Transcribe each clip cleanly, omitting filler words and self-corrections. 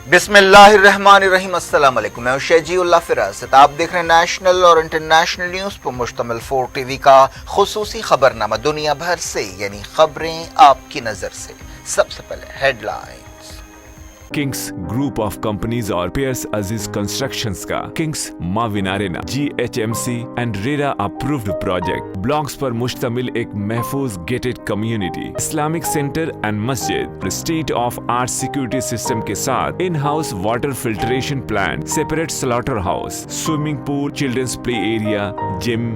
بسم اللہ الرحمن الرحیم، السلام علیکم، میں شہجی اللہ فراست، آپ دیکھ رہے ہیں نیشنل اور انٹرنیشنل نیوز پر مشتمل 4 ٹی وی کا خصوصی خبرنامہ دنیا بھر سے، یعنی خبریں آپ کی نظر سے۔ سب سے پہلے headlines. Kings group of companies اور پیئرس عزیز کنسٹرکشنز کا کنگس معاون arena GHMC and RERA approved project blocks پر مشتمل ایک محفوظ gated community, Islamic centre and مسجد، state of art security system کے ساتھ in house water filtration plant, separate slaughter house, swimming pool, childrens play area, gym,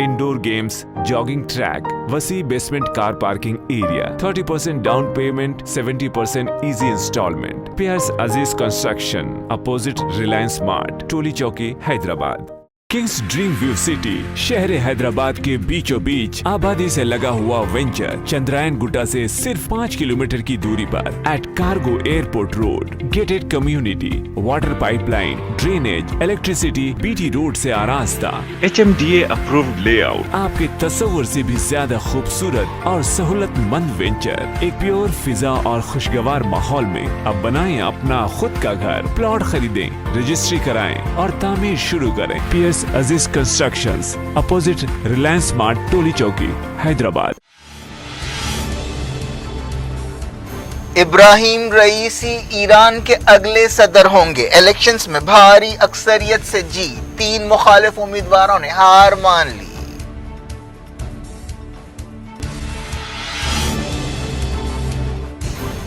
indoor games, jogging track, وسیع basement car parking area, 30% down payment, 70% easy installment. Pairs Aziz construction, opposite Reliance mart, Toli Chowki, Hyderabad. Kings dream view city, شہر حیدرآباد کے بیچوں بیچ آبادی سے لگا ہوا venture, Chandrayan گٹا سے صرف 5 kilometre کی دوری پر، at cargo airport road, gated community, water pipe line, drainage, electricity, BT road سے آراستہ، HMDA اپرووڈ لے آؤٹ، آپ کے تصور سے بھی زیادہ خوبصورت اور سہولت مند وینچر، ایک پیور فضا اور خوشگوار ماحول میں۔ اب بنائیں اپنا خود کا گھر، پلاٹ خریدیں، رجسٹری کرائیں اور تعمیر شروع کریں۔ Periods Aziz constructions, opposite Reliance mart, Toli Chowki, Hyderabad. Ebrahim Raisi Iran کے اگلے صدر ہوں گے، الیکشنز میں بھاری اکثریت سے جیت، 3 مخالف امیدواروں نے ہار مان لی۔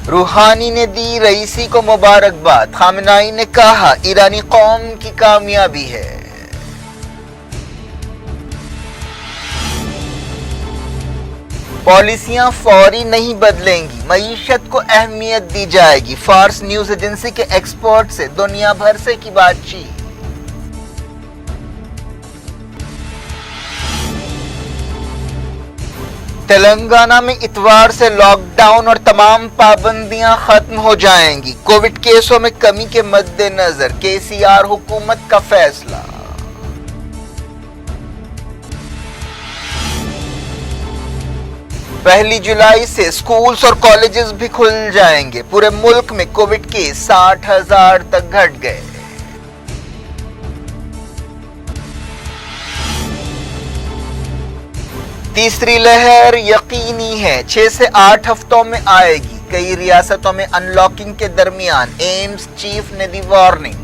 روحانی نے دی رئیسی کو مبارکباد، خامنہئی نے کہا ایرانی قوم کی کامیابی ہے۔ پالیسیاں فوری نہیں بدلیں گی، معیشت کو اہمیت دی جائے گی، فارس نیوز ایجنسی کے ایکسپرٹ سے دنیا بھر سے کی بات چیت۔ تلنگانہ میں اتوار سے لاک ڈاؤن اور تمام پابندیاں ختم ہو جائیں گی، کووڈ کیسوں میں کمی کے مد نظر KCR حکومت کا فیصلہ۔ پہلی جولائی سے سکولز اور کالجز بھی کھل جائیں گے، پورے ملک میں کووڈ کیس 60,000 تک گھٹ گئے۔ تیسری لہر یقینی ہے، 6 سے 8 ہفتوں میں آئے گی، کئی ریاستوں میں ان لاکنگ کے درمیان ایمز چیف نے دی وارننگ۔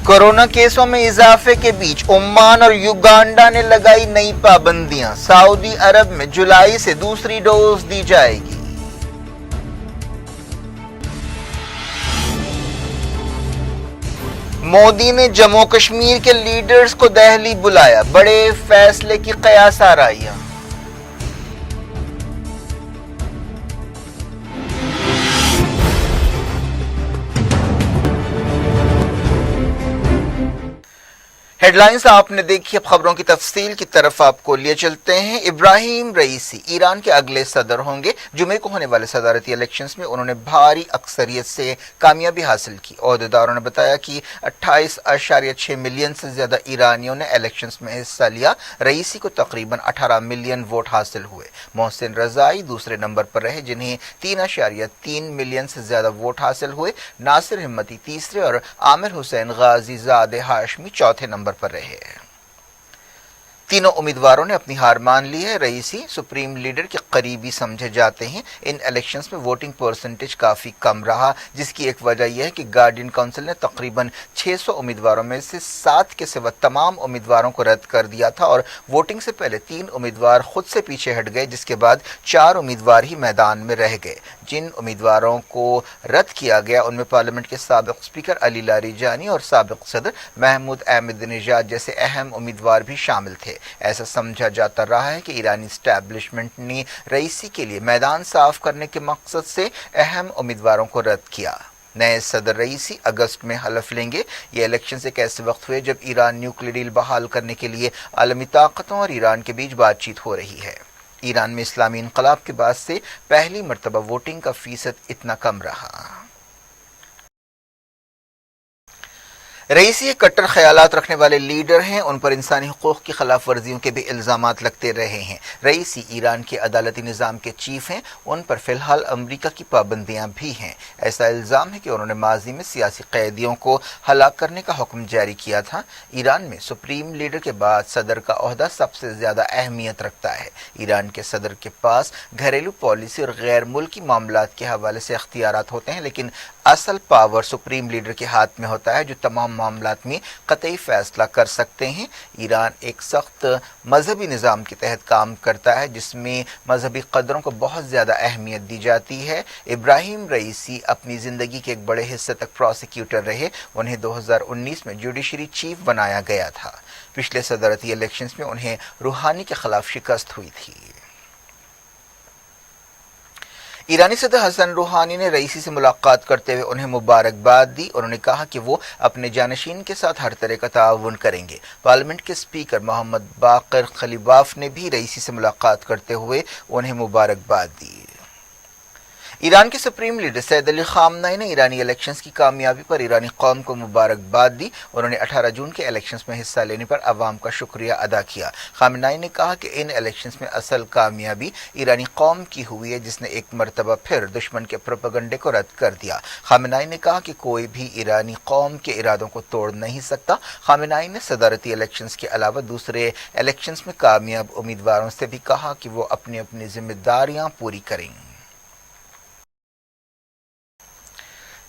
کورونا کیسوں میں اضافے کے بیچ عمان اور یوگانڈا نے لگائی نئی پابندیاں، سعودی عرب میں جولائی سے دوسری ڈوز دی جائے گی۔ مودی نے جموں کشمیر کے لیڈرز کو دہلی بلایا، بڑے فیصلے کی قیاس آرائیاں۔ ہیڈ لائنز آپ نے دیکھی، اب خبروں کی تفصیل کی طرف آپ کو لیے چلتے ہیں۔ ابراہیم رئیسی ایران کے اگلے صدر ہوں گے، جمعے کو ہونے والے صدارتی الیکشنز میں انہوں نے بھاری اکثریت سے کامیابی حاصل کی۔ عہدیداروں نے بتایا کہ 28.6 ملین سے زیادہ ایرانیوں نے الیکشنز میں حصہ لیا، رئیسی کو تقریباً 18 ملین ووٹ حاصل ہوئے۔ محسن رضائی دوسرے نمبر پر رہے، جنہیں 3.3 ملین سے زیادہ ووٹ حاصل ہوئے۔ ناصر ہمتی تیسرے اور عامر حسین غازی زادہ ہاشمی چوتھے نمبر پر رہے۔ تینوں امیدواروں نے اپنی ہار مان لی ہے۔ رئیسی سپریم لیڈر کے قریبی سمجھے جاتے ہیں۔ ان الیکشنز میں ووٹنگ پرسنٹیج کافی کم رہا، جس کی ایک وجہ یہ ہے کہ گارڈین کونسل نے تقریباً 600 امیدواروں میں سے 7 کے سوا تمام امیدواروں کو رد کر دیا تھا، اور ووٹنگ سے پہلے 3 امیدوار خود سے پیچھے ہٹ گئے، جس کے بعد 4 امیدوار ہی میدان میں رہ گئے۔ جن امیدواروں کو رد کیا گیا ان میں پارلیمنٹ کے سابق اسپیکر علی لاریجانی اور سابق صدر محمود احمد نژاد جیسے اہم امیدوار بھی شامل تھے۔ ایسا سمجھا جاتا رہا ہے کہ ایرانی اسٹیبلشمنٹ نے رئیسی کے لیے میدان صاف کرنے کے مقصد سے اہم امیدواروں کو رد کیا۔ نئے صدر رئیسی اگست میں حلف لیں گے۔ یہ الیکشنز ایک ایسے وقت ہوئے جب ایران نیوکلیئر ڈیل بحال کرنے کے لیے عالمی طاقتوں اور ایران کے بیچ بات چیت ہو رہی ہے۔ ایران میں اسلامی انقلاب کے بعد سے پہلی مرتبہ ووٹنگ کا فیصد اتنا کم رہا۔ रईसी एक कट्टर ख्यालात रखने वाले लीडर हैं, उन पर इंसानी हुकूक की खिलाफ वर्जियों के भी इल्जामात लगते रहे हैं। रईसी ईरान के अदालती निज़ाम के चीफ हैं, उन पर फिलहाल अमरीका की पाबंदियां भी हैं। ऐसा इल्ज़ाम है कि उन्होंने माजी में सियासी कैदियों को हलाक करने का हुक्म जारी किया था। ईरान में सुप्रीम लीडर के बाद सदर का ओहदा सबसे ज़्यादा अहमियत रखता है। ईरान के सदर के पास घरेलू पॉलिसी और गैर मुल्की मामलात के हवाले से अख्तियारात होते हैं, लेकिन असल पावर सुप्रीम लीडर के हाथ में होता है, जो तमाम मामलात में कतई फैसला कर सकते हैं। ईरान एक सख्त मजहबी निज़ाम के तहत काम करता है, जिसमें मजहबी कदरों को बहुत ज़्यादा अहमियत दी जाती है। इब्राहिम रईसी अपनी ज़िंदगी के एक बड़े हिस्से तक प्रोसिक्यूटर रहे। उन्हें 2019 में जुडिशरी चीफ बनाया गया था। पिछले सदरती इलेक्शंस में उन्हें रूहानी के खिलाफ शिकस्त हुई थी। ईरानी सदर हसन रूहानी ने रईसी से मुलाकात करते हुए उन्हें मुबारकबाद दी। उन्होंने कहा कि वो अपने जानशीन के साथ हर तरह का ताउन करेंगे। पार्लियामेंट के स्पीकर मोहम्मद बाकर खलीबाफ ने भी रईसी से मुलाकात करते हुए उन्हें मुबारकबाद दी। ईरान के supreme leader Syed Ali Khamenei ने ईरानी इलेक्शंस की कामयाबी पर ईरानी कौम को मुबारकबाद दी। उन्होंने 18 जून के इलेक्शंस में हिस्सा लेने पर अवाम का शुक्रिया अदा किया। खामनेई ने कहा कि इन इलेक्शंस में असल कामयाबी ईरानी कौम की हुई है, जिसने एक मरतबा फिर दुश्मन के प्रोपेगेंडे को रद्द कर दिया। खामनेई ने कहा कि कोई भी ईरानी कौम के इरादों को तोड़ नहीं सकता। खामनेई ने सदारती इलेक्शंस के अलावा दूसरे इलेक्शंस में कामयाब उम्मीदवारों से भी कहा कि वो अपनी अपनी जिम्मेदारियां पूरी करें।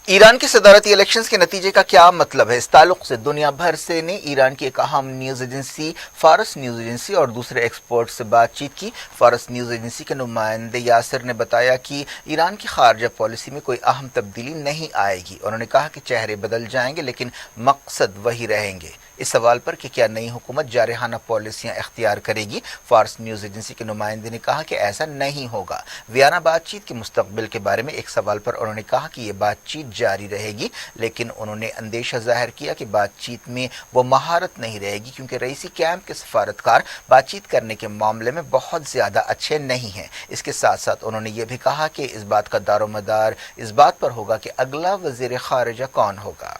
ईरान के सदारती इलेक्शंस के नतीजे का क्या मतलब है, इस ताल्लुक से दुनिया भर से ने ईरान की एक अहम न्यूज़ एजेंसी फारस न्यूज़ एजेंसी और दूसरे एक्सपर्ट से बातचीत की। फारस न्यूज़ एजेंसी के नुमाइंदे यासिर ने बताया कि ईरान की खारजा पॉलिसी में कोई अहम तब्दीली नहीं आएगी। उन्होंने कहा कि चेहरे बदल जाएंगे लेकिन मकसद वही रहेंगे। इस सवाल पर कि क्या नई हुकूमत जारहाना पॉलिसियां इख्तियार करेगी, फारस न्यूज़ एजेंसी के नुमाइंदे ने कहा कि ऐसा नहीं होगा। वियना बातचीत के मुस्तकबिल के बारे में एक सवाल पर उन्होंने कहा कि ये बातचीत जारी रहेगी, लेकिन उन्होंने अंदेशा जाहिर किया कि बातचीत में वो महारत नहीं रहेगी, क्योंकि रईसी कैंप के सफारतकार बातचीत करने के मामले में बहुत ज़्यादा अच्छे नहीं हैं। इसके साथ साथ उन्होंने ये भी कहा कि इस बात का दारोमदार इस बात पर होगा कि अगला वज़ीर ख़ारिजा कौन होगा।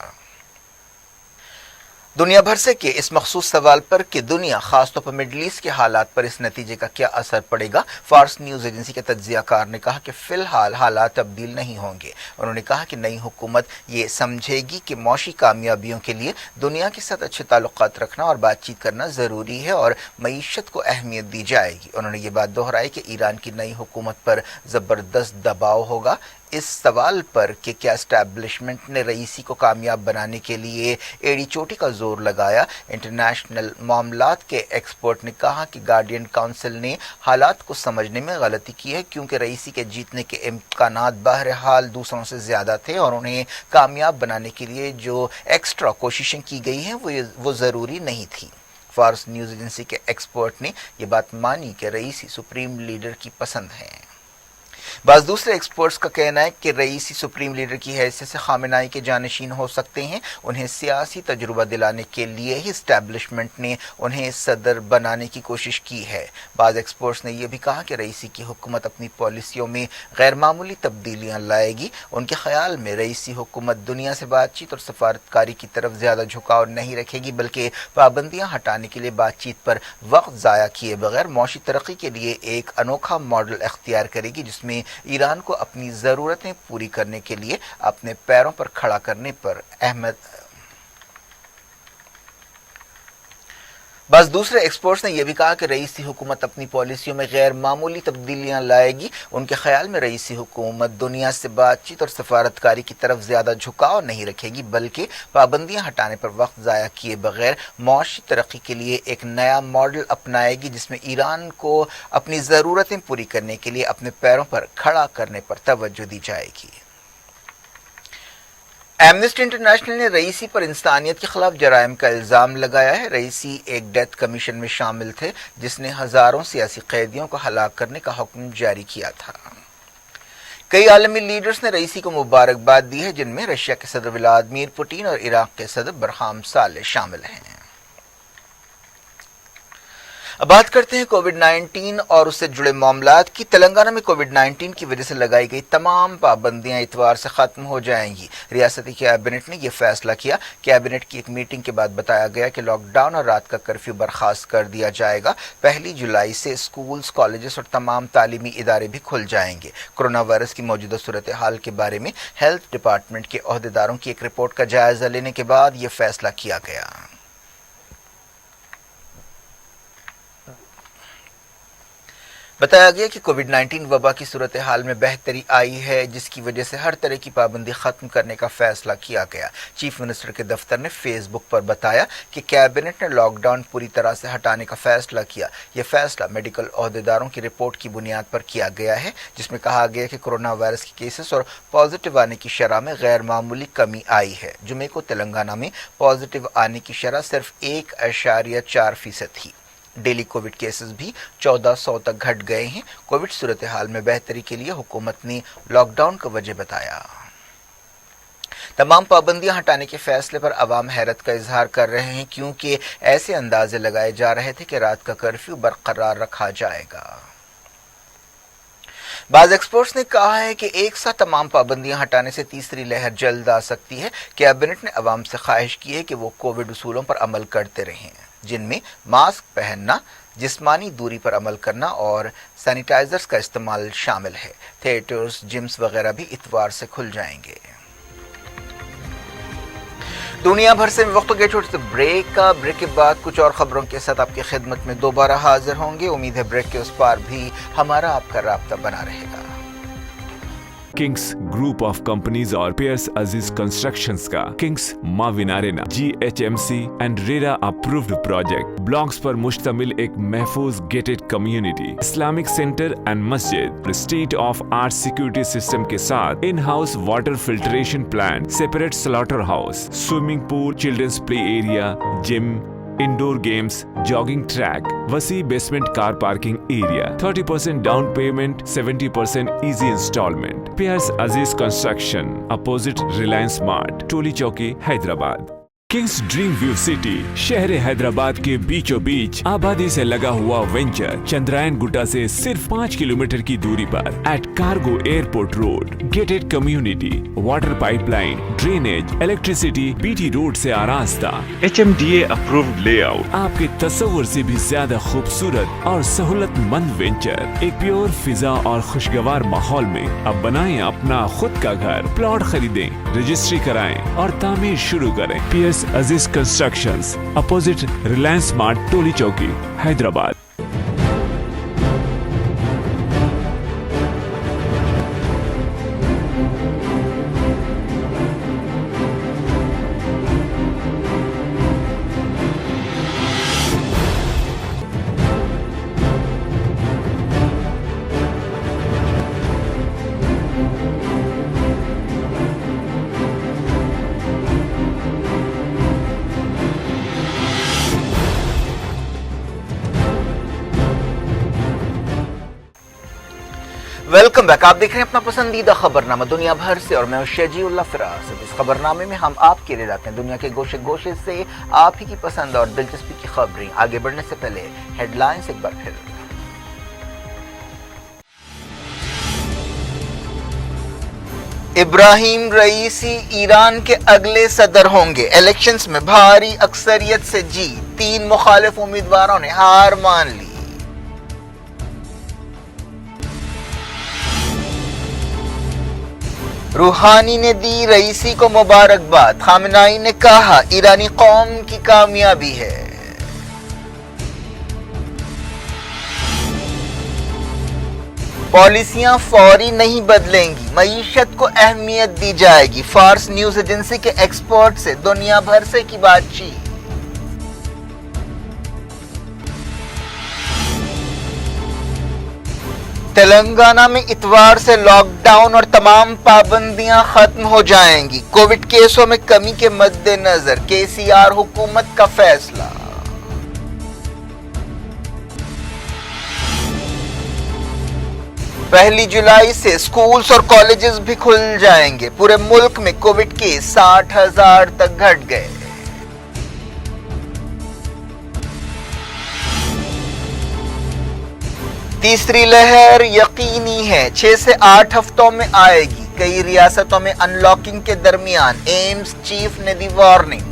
दुनिया भर से के इस मखसूस सवाल पर कि दुनिया खासतौर पर मिडल ईस्ट के हालात पर इस नतीजे का क्या असर पड़ेगा, फारस न्यूज़ एजेंसी के तज्जियाकार ने कहा कि फ़िलहाल हालात तब्दील नहीं होंगे। उन्होंने कहा कि नई हुकूमत ये समझेगी कि मौशी कामयाबियों के लिए दुनिया के साथ अच्छे ताल्लुकात रखना और बातचीत करना ज़रूरी है और मईशत को अहमियत दी जाएगी। उन्होंने ये बात दोहराई कि ईरान की नई हुकूमत पर ज़बरदस्त दबाव होगा। इस सवाल पर कि क्या एस्टैब्लिशमेंट ने रईसी को कामयाब बनाने के लिए एड़ी चोटी का जोर लगाया, इंटरनेशनल मामलात के एक्सपर्ट ने कहा कि गार्डियन काउंसिल ने हालात को समझने में गलती की है, क्योंकि रईसी के जीतने के इम्कानात बहरहाल दूसरों से ज़्यादा थे और उन्हें कामयाब बनाने के लिए जो एक्स्ट्रा कोशिशें की गई हैं वो ज़रूरी नहीं थी। फारस न्यूज़ एजेंसी के एक्सपर्ट ने यह बात मानी कि रईसी सुप्रीम लीडर की पसंद है। बाज़ दूसरे एक्सपर्ट्स का कहना है कि रईसी सुप्रीम लीडर की हैसियत से खामेनेई के जानशीन हो सकते हैं। उन्हें सियासी तजुर्बा दिलाने के लिए ही इस्टेब्लिशमेंट ने उन्हें सदर बनाने की कोशिश की है। बाज़ एक्सपर्ट्स ने यह भी कहा कि रईसी की हुकूमत अपनी पॉलिसियों में गैर मामूली तब्दीलियाँ लाएगी। उनके ख्याल में रईसी हुकूमत दुनिया से बातचीत और सफारतकारी की तरफ ज़्यादा झुकाव नहीं रखेगी, बल्कि पाबंदियाँ हटाने के लिए बातचीत पर वक्त ज़ाया किए बगैर मौशी तरक्की के लिए एक अनोखा मॉडल इख्तियार करेगी, जिसमें ईरान को अपनी ज़रूरतें पूरी करने के लिए अपने पैरों पर खड़ा करने पर अहमियत। बस दूसरे एक्सपर्ट्स ने यह भी कहा कि रईसी हुकूमत अपनी पॉलिसियों में गैर मामूली तब्दीलियां लाएगी। उनके ख्याल में रईसी हुकूमत दुनिया से बातचीत और सफारतकारी की तरफ ज़्यादा झुकाव नहीं रखेगी, बल्कि पाबंदियां हटाने पर वक्त ज़ाया किए बगैर मौशी तरक्की के लिए एक नया मॉडल अपनाएगी, जिसमें ईरान को अपनी ज़रूरतें पूरी करने के लिए अपने पैरों पर खड़ा करने पर तवज्जो दी जाएगी। एमनेस्टी इंटरनेशनल ने रईसी पर इंसानियत के खिलाफ जराइम का इल्ज़ाम लगाया है। रईसी एक डेथ कमीशन में शामिल थे, जिसने हज़ारों सियासी कैदियों को हलाक करने का हुक्म जारी किया था। कई आलमी लीडर्स ने रईसी को मुबारकबाद दी है, जिनमें रशिया के सदर व्लादिमीर पुतिन और इराक के सदर बरहाम सालेह शामिल हैं। अब बात करते हैं कोविड-19 और उससे जुड़े मामलात की। तेलंगाना में कोविड-19 की वजह से लगाई गई तमाम पाबंदियां इतवार से खत्म हो जाएंगी। रियासती कैबिनेट ने यह फैसला किया। कैबिनेट की एक मीटिंग के बाद बताया गया कि लॉकडाउन और रात का कर्फ्यू बर्खास्त कर दिया जाएगा। 1 जुलाई से स्कूल्स, कॉलेजेस और तमाम तालीमी इदारे भी खुल जाएंगे। कोरोना वायरस की मौजूदा सूरत हाल के बारे में हेल्थ डिपार्टमेंट के ओहदेदारों की एक रिपोर्ट का जायजा लेने के बाद यह फैसला किया गया। बताया गया कि कोविड-19 वबा की सूरत हाल में बेहतरी आई है, जिसकी वजह से हर तरह की पाबंदी खत्म करने का फैसला किया गया। चीफ मिनिस्टर के दफ्तर ने फेसबुक पर बताया कि कैबिनेट ने लॉकडाउन पूरी तरह से हटाने का फैसला किया। यह फैसला मेडिकल ओहदेदारों की रिपोर्ट की बुनियाद पर किया गया है, जिसमें कहा गया कि कोरोना वायरस के केसेस और पॉजिटिव आने की शरह में गैर मामूली कमी आई है। जुमे को तेलंगाना में पॉजिटिव आने की शरह सिर्फ 1.4% थी। डेली कोविड केसेस भी 1400 तक घट गए हैं। कोविड सूरत हाल में बेहतरी के लिए हुकूमत ने लॉकडाउन को वजह बताया। तमाम पाबंदियां हटाने के फैसले पर अवाम हैरत का इजहार कर रहे हैं, क्योंकि ऐसे अंदाजे लगाए जा रहे थे कि रात का कर्फ्यू बरकरार रखा जाएगा। बाज़ एक्सपर्ट्स ने कहा है कि एक साथ तमाम पाबंदियां हटाने से तीसरी लहर जल्द आ सकती है। कैबिनेट ने अवाम से ख्वाहिश की है कि वो कोविड उसूलों पर अमल करते रहें, जिनमें मास्क पहनना, जिस्मानी दूरी पर अमल करना और सैनिटाइजर्स का इस्तेमाल शामिल है। थिएटर्स, जिम्स वगैरह भी इतवार से खुल जाएंगे। दुनिया भर से वक्त के छोटे से ब्रेक के बाद कुछ और खबरों के साथ आपकी खिदमत में दोबारा हाजिर होंगे। उम्मीद है ब्रेक के उस पार भी हमारा आपका राब्ता बना रहेगा। किंग्स ग्रुप ऑफ कंपनीज और पेयर्स अजीज कंस्ट्रक्शंस का Kings Maven arena GHMC and RERA approved project blocks पर मुश्तमिल एक महफूज gated community, Islamic centre and मस्जिद, state of art security system के साथ in house water filtration plant, separate slaughter house, swimming pool, children's play area, gym, indoor games, jogging track, वसी basement car parking area, 30% down payment, 70% easy installment. Pairs अजीज construction, opposite Reliance mart, टोली चौकी, Hyderabad. Kings dream view city शहर हैदराबाद के बीचों बीच आबादी से लगा हुआ venture Chandrayaan Gutta से सिर्फ 5 किलोमीटर की दूरी पर at cargo airport road, gated community, water pipeline, drainage, electricity, BT road से आरास्ता, HMDA अप्रूव्ड लेआउट, आपके तस्वुर से भी ज्यादा खूबसूरत और सहूलतमंद वेंचर। एक प्योर फिजा और खुशगवार माहौल में अब बनाएं अपना खुद का घर। प्लॉट खरीदें, रजिस्ट्री कराएं और तामीर शुरू करें। PS अजीज कंस्ट्रक्शंस, अपोजिट रिलायंस मार्ट, टोली चौकी, हैदराबाद। Welcome back. आप देख रहे हैं अपना पसंदीदा खबरनामा दुनिया भर से और मैं हूं शजीउल्लाह फिरास। इस खबरनामे में हम आपके लिए लाते हैं दुनिया के गोशे गोशे से आप ही की पसंद और दिलचस्पी की खबरें। आगे बढ़ने से पहले हेडलाइंस एक बार फिर। इब्राहिम रईसी ईरान के अगले सदर होंगे। इलेक्शंस में भारी अक्सरियत से जीत, 3 मुखालिफ उम्मीदवारों ने हार मान ली। रूहानी ने दी रईसी को मुबारकबाद। खामनाई ने कहा ईरानी कौम की कामयाबी है। पॉलिसियां फौरी नहीं बदलेंगी, मईशत को अहमियत दी जाएगी। फार्स न्यूज एजेंसी के एक्सपर्ट से दुनिया भर से की बातचीत। तेलंगाना में इतवार से लॉकडाउन और तमाम पाबंदियां खत्म हो जाएंगी। कोविड केसों में कमी के मद्देनजर KCR हुकूमत का फैसला। पहली जुलाई से स्कूल्स और कॉलेजेस भी खुल जाएंगे। पूरे मुल्क में कोविड केस 60,000 तक घट गए। तीसरी लहर यकीनी है, 6 से 8 हफ्तों में आएगी। कई रियासतों में अनलॉकिंग के दरमियान एम्स चीफ ने दी वार्निंग।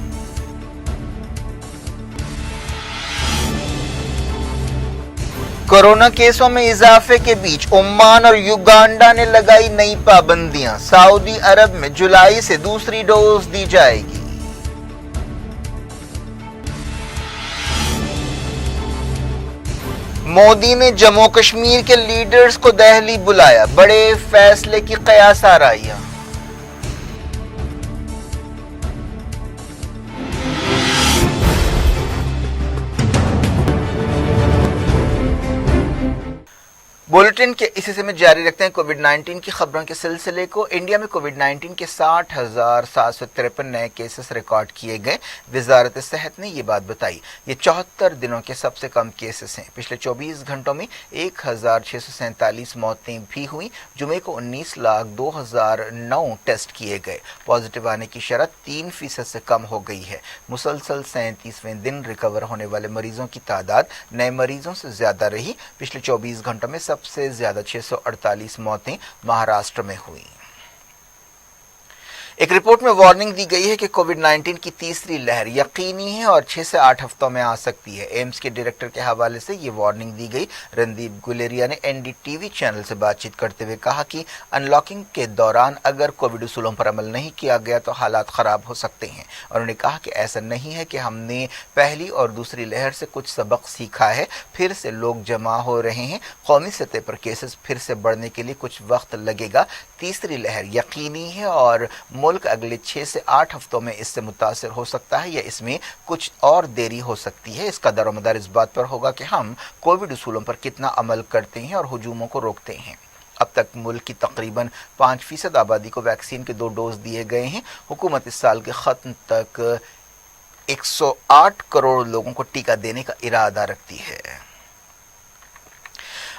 कोरोना केसों में इजाफे के बीच ओमान और युगांडा ने लगाई नई पाबंदियां। सऊदी अरब में जुलाई से दूसरी डोज दी जाएगी। मोदी ने जम्मू कश्मीर के लीडर्स को दिल्ली बुलाया, बड़े फैसले की कयास आराइयां। बुलेटिन के इसी से में जारी रखते हैं कोविड 19 की खबरों के सिलसिले को। इंडिया में कोविड 19 के 60,753 नए केसेस रिकॉर्ड किए गए। वजारत सेहत ने ये बात बताई। ये 74 दिनों के सबसे कम केसेस हैं। पिछले 24 घंटों में 1,647 मौतें भी हुई। जुमे को 19,02,009 टेस्ट किए गए। पॉजिटिव आने की शरह 3% से कम हो गई है। मुसलसल 37वें दिन रिकवर होने वाले मरीजों की तादाद नए मरीजों से ज्यादा रही। पिछले 24 घंटों में सबसे ज्यादा 648 मौतें महाराष्ट्र में हुई। एक रिपोर्ट में वार्निंग दी गई है कि कोविड 19 की तीसरी लहर यकीनी है और 6 से 8 हफ्तों में आ सकती है। एम्स के डायरेक्टर के हवाले से ये वार्निंग दी गई। रणदीप गुलेरिया ने एनडीटीवी चैनल से बातचीत करते हुए कहा कि अनलॉकिंग के दौरान अगर कोविड उसूलों पर अमल नहीं किया गया तो हालात खराब हो सकते हैं। उन्होंने कहा कि ऐसा नहीं है कि हमने पहली और दूसरी लहर से कुछ सबक सीखा है, फिर से लोग जमा हो रहे हैं। कौमी सतह पर केसेस फिर से बढ़ने के लिए कुछ वक्त लगेगा। तीसरी लहर यकीनी है और मुल्क अगले 6 से 8 हफ्तों में इससे मुतासिर हो सकता है या इसमें कुछ और देरी हो सकती है। इसका दारोमदार इस बात पर होगा कि हम कोविड उसूलों पर कितना अमल करते हैं और हुजूमों को रोकते हैं। अब तक मुल्क की तकरीबन 5% आबादी को वैक्सीन के 2 डोज दिए गए हैं। हुकूमत इस साल के खत्म तक 108 करोड़ लोगों को टीका देने का इरादा रखती है।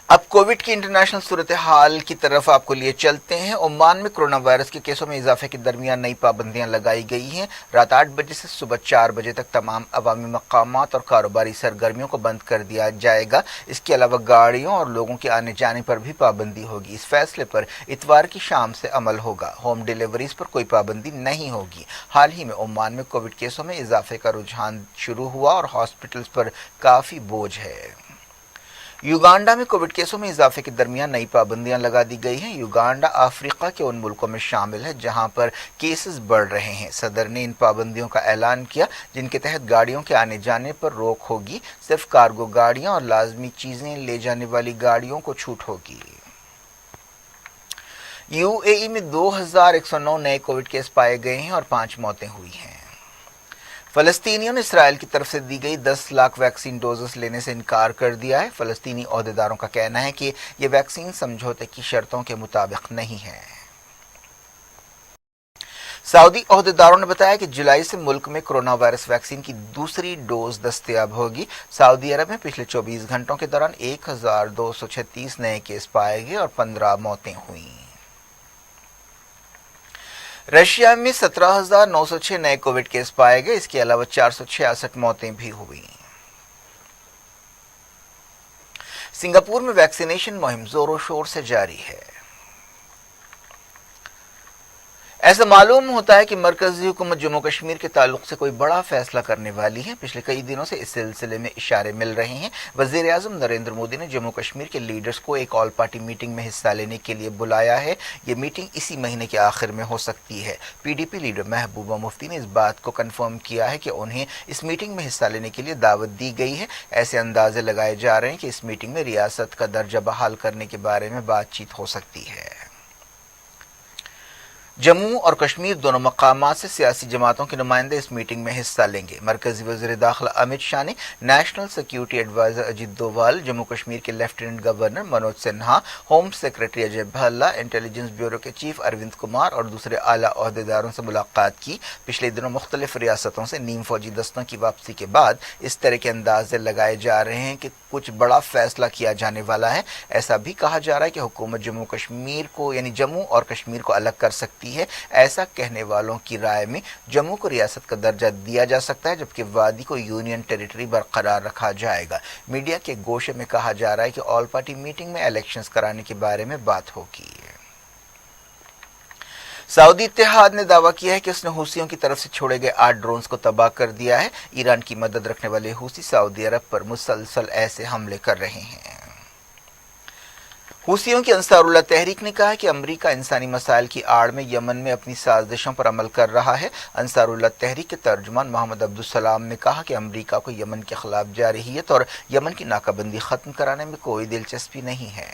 अब कोविड की इंटरनेशनल सूरत हाल की तरफ आपको लिए चलते हैं। ओमान में कोरोना वायरस के केसों में इजाफे के दरमियान नई पाबंदियां लगाई गई हैं। रात 8 बजे से सुबह 4 बजे तक तमाम अवामी मकामात और कारोबारी सरगर्मियों को बंद कर दिया जाएगा। इसके अलावा गाड़ियों और लोगों के आने जाने पर भी पाबंदी होगी। इस फैसले पर इतवार की शाम से अमल होगा। होम डिलीवरीज पर कोई पाबंदी नहीं होगी। हाल ही में ओमान में कोविड केसों में इजाफे का रुझान शुरू हुआ और हॉस्पिटल्स पर काफ़ी बोझ है। युगांडा में कोविड केसों में इजाफे के दरमियान नई पाबंदियां लगा दी गई हैं। युगांडा अफ्रीका के उन मुल्कों में शामिल है जहां पर केसेस बढ़ रहे हैं। सदर ने इन पाबंदियों का ऐलान किया जिनके तहत गाड़ियों के आने जाने पर रोक होगी। सिर्फ कार्गो गाड़ियां और लाजमी चीजें ले जाने वाली गाड़ियों को छूट होगी। यूएई में 2109 नए कोविड केस पाए गए हैं और 5 मौतें हुई हैं। फलस्तीनियों ने इसराइल की तरफ से दी गई 10 लाख वैक्सीन डोजेस लेने से इनकार कर दिया है। फलस्तीनी ओहदेदारों का कहना है कि ये वैक्सीन समझौते की शर्तों के मुताबिक नहीं है। सऊदी ओहदेदारों ने बताया कि जुलाई से मुल्क में कोरोना वायरस वैक्सीन की दूसरी डोज दस्तयाब होगी। सऊदी अरब में पिछले 24 घंटों के दौरान 1236 नए केस पाए गए और 15 मौतें हुई। रशिया में 17,906 नए कोविड केस पाए गए। इसके अलावा 466 मौतें भी हुई। सिंगापुर में वैक्सीनेशन मुहिम जोरों शोर से जारी है। ऐसा मालूम होता है कि मरकजी हुकूमत जम्मू कश्मीर के ताल्लुक से कोई बड़ा फैसला करने वाली है। पिछले कई दिनों से इस सिलसिले में इशारे मिल रहे हैं। वजीर आजम नरेंद्र मोदी ने जम्मू कश्मीर के लीडर्स को एक ऑल पार्टी मीटिंग में हिस्सा लेने के लिए बुलाया है। ये मीटिंग इसी महीने के आखिर में हो सकती है। पीडीपी लीडर महबूबा मुफ्ती ने इस बात को कन्फर्म किया है कि उन्हें इस मीटिंग में हिस्सा लेने के लिए दावत दी गई है। ऐसे अंदाजे लगाए जा रहे हैं कि इस मीटिंग में रियासत का दर्जा बहाल करने के बारे में बातचीत हो सकती है। जम्मू और कश्मीर दोनों मकामात से सियासी जमातों के नुमाइंदे इस मीटिंग में हिस्सा लेंगे। मरकजी वज़ीर दाखिला अमित शाह ने national security adviser Ajit Doval, Jammu Kashmir के lieutenant governor Manoj Sinha, home secretary Ajay Bhalla, intelligence bureau के चीफ अरविंद कुमार और दूसरे आला ओहदेदारों से मुलाकात की। पिछले दिनों मुख्तलिफ रियासतों से नीम फौजी दस्तों की वापसी के बाद इस तरह के अंदाजे लगाए जा रहे हैं कि कुछ बड़ा फैसला किया जाने वाला है। ऐसा भी कहा जा रहा है कि हुकूमत जम्मू कश्मीर को यानी जम्मू और कश्मीर को अलग कर सकती سکتی ہے۔ ایسا کہنے والوں کی رائے میں جموں کو ریاست کا درجہ دیا جا سکتا ہے جبکہ وادی کو یونین ٹیریٹری برقرار رکھا جائے گا۔ میڈیا کے گوشے میں کہا جا رہا ہے کہ آل پارٹی میٹنگ میں الیکشنز کرانے کے بارے میں بات ہوگی۔ سعودی اتحاد نے دعویٰ کیا ہے کہ اس نے حوثیوں کی طرف سے چھوڑے گئے 8 ڈرونز کو تباہ کر دیا ہے۔ ایران کی مدد رکھنے والے حوثی سعودی عرب پر مسلسل ایسے حملے کر رہے ہیں۔ حوثیوں کی انصار اللہ تحریک نے کہا کہ امریکہ انسانی مسائل کی آڑ میں یمن میں اپنی سازشوں پر عمل کر رہا ہے۔ انصار اللہ تحریک کے ترجمان محمد عبدالسلام نے کہا کہ امریکہ کو یمن کے خلاف جارحیت اور یمن کی ناکہ بندی ختم کرانے میں کوئی دلچسپی نہیں ہے۔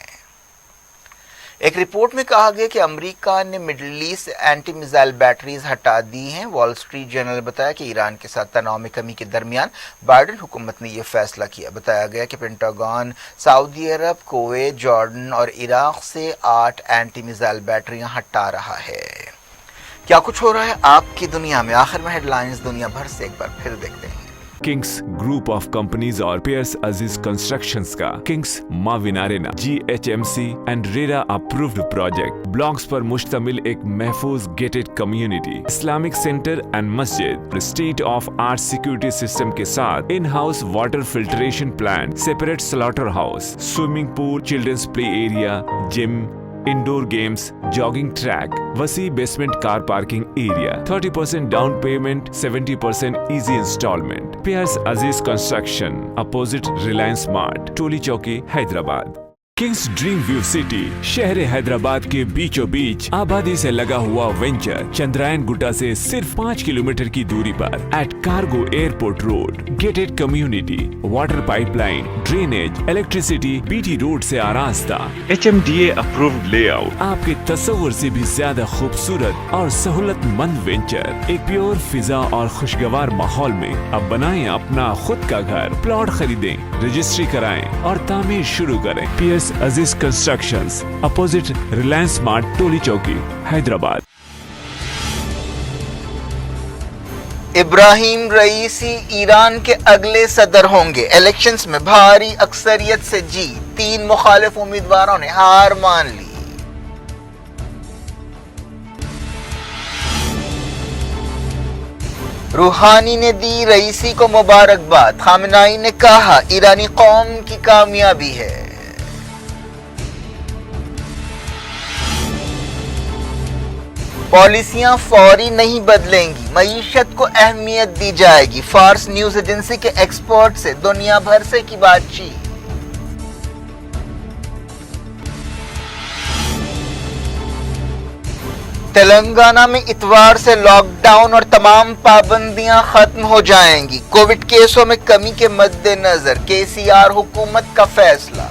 ایک رپورٹ میں کہا گیا کہ امریکہ نے middle east anti missile batteries ہٹا دی ہیں۔ وال اسٹریٹ جرنل نے بتایا کہ ایران کے ساتھ تناؤ میں کمی کے درمیان بائیڈن حکومت نے یہ فیصلہ کیا۔ بتایا گیا کہ پینٹاگون سعودی عرب، کویت، جارڈن اور عراق سے 8 اینٹی میزائل بیٹریاں ہٹا رہا ہے۔ کیا کچھ ہو رہا ہے آپ کی دنیا میں؟ آخر میں ہیڈ لائنز دنیا بھر سے ایک بار پھر دیکھتے ہیں۔ کنگس گروپ آف کمپنیز اور پیئرس عزیز کنسٹرکشنز کا Kings Maven arena GHMC and RERA approved project blocks پر مشتمل ایک محفوظ gated community, Islamic centre and مسجد، state of art security system کے ساتھ in house water filtration plant, separate slaughter house, swimming pool, childrens play area, gym, indoor games, jogging track, وسیع basement car parking area, 30% down payment, 70% easy installment. Pairs Aziz construction, opposite Reliance mart, Toli Chowki, Hyderabad. Kings dream view city شہر حیدرآباد کے بیچوں بیچ آبادی سے لگا ہوا venture Chandrayan گٹا سے صرف 5 kilometre کی دوری پر at cargo airport road, gated community, water pipe line, drainage, electricity, BT road سے آراستہ، HMDA اپرووڈ لے آؤٹ، آپ کے تصور سے بھی زیادہ خوبصورت اور سہولت مند وینچر، ایک پیور فضا اور خوشگوار ماحول میں۔ اب بنائیں اپنا خود کا گھر، پلاٹ خریدیں، رجسٹری کرائیں اور تعمیر شروع کریں۔ Periods Aziz constructions, opposite Reliance mart, Toli Chowki, Hyderabad. Ebrahim Raisi Iran کے اگلے صدر ہوں گے، الیکشنز میں بھاری اکثریت سے جیت، 3 مخالف امیدواروں نے ہار مان لی۔ روحانی نے دی رئیسی کو مبارکباد، خامنہئی نے کہا ایرانی قوم کی کامیابی ہے۔ پالیسیاں فوری نہیں بدلیں گی، معیشت کو اہمیت دی جائے گی، فارس نیوز ایجنسی کے ایکسپرٹ سے دنیا بھر سے کی بات چیت۔ تلنگانہ میں اتوار سے لاک ڈاؤن اور تمام پابندیاں ختم ہو جائیں گی، کووڈ کیسوں میں کمی کے مد نظر KCR حکومت کا فیصلہ۔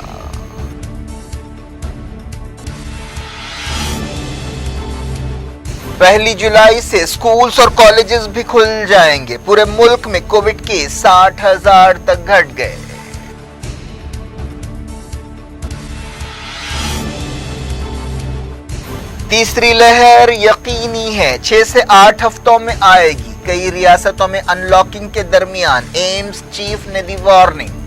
پہلی جولائی سے سکولز اور کالجز بھی کھل جائیں گے، پورے ملک میں کووڈ کیس 60,000 تک گھٹ گئے۔ تیسری لہر یقینی ہے، 6 سے 8 ہفتوں میں آئے گی، کئی ریاستوں میں ان لاکنگ کے درمیان ایمز چیف نے دی وارننگ۔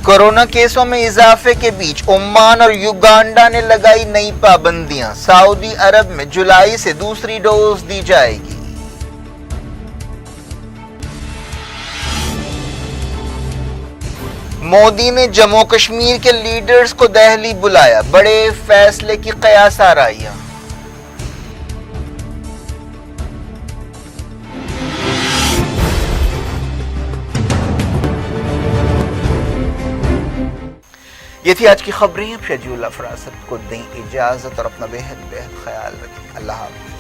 کورونا کیسوں میں اضافے کے بیچ عمان اور یوگانڈا نے لگائی نئی پابندیاں، سعودی عرب میں جولائی سے دوسری ڈوز دی جائے گی۔ مودی نے جموں کشمیر کے لیڈرز کو دہلی بلایا، بڑے فیصلے کی قیاس آرائیاں۔ یہ تھی آج کی خبریں، اب شجیع اللہ فراست کو دیں اجازت اور اپنا بے حد خیال رکھیں۔ اللہ حافظ۔